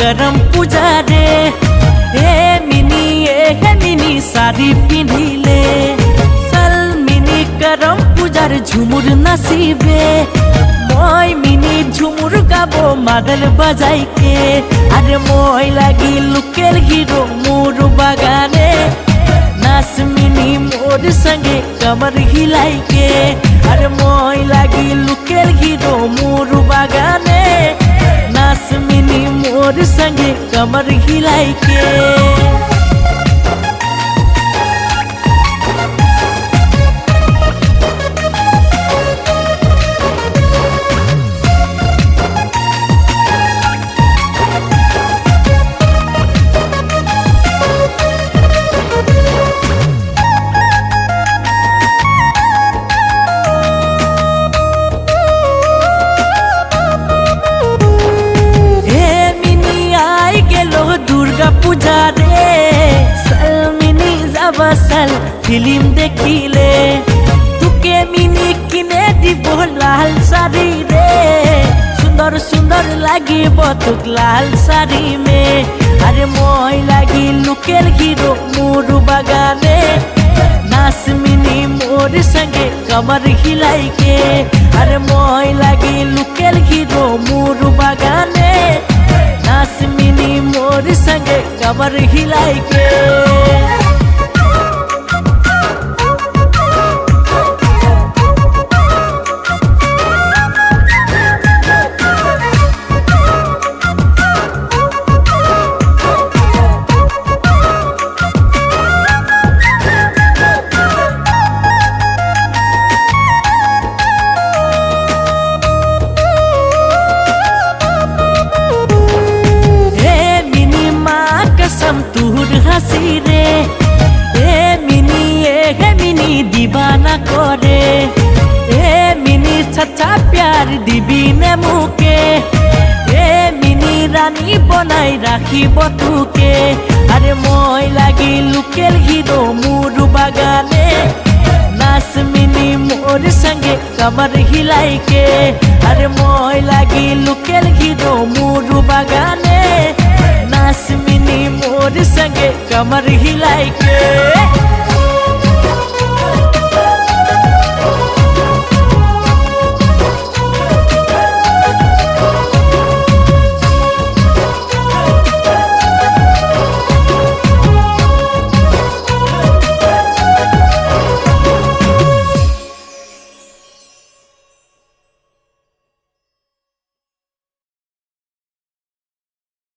करम पूजा रे मिनी साड़ी पिंधिले चल मिनी करम पूजार झुमुर नाचिबे মই মিনি ঝুমুর গাবো মাদল বাজাইকে আরে মই লাগি লুকেল হিরো মোর বাগানে নাচ মিনি মোর সঙ্গে কমর হিলাইকে আরে মই লাগি লুকেল হিরো মোর বাগানে নাচ মিনি মোর সঙ্গে কমর হিলাইকে दुर्गा पूजा रे सल मिनी जाबा सल फिल्म देखिले तुके मिनी किने दिबो लाल साड़ी रे सुंदर सुंदर लागी बतुक लाल साड़ी में अरे মই लागी लुकेल हिरो मोर बागाने नाच मिनी मोर संगे कमर हिलाइके अरे মই लागी लुकेल हिरो मोर बागाने नाच मिनी मोर संगे कमर हिलाइके तुहर हंसी रे मिनी दीवाना करे मिनी सच्चा प्यार दिबी ने मुके मिनी रानी बनाई राखी बतुके अरे মই लागी लुकेल हिरो मोर बागाने नाच मिनी मोर संगे कमर हिलाइके अरे মই लागी लुकेल हिरो मोर बागाने नाच मिनी मोर संगे कमर हिलाइके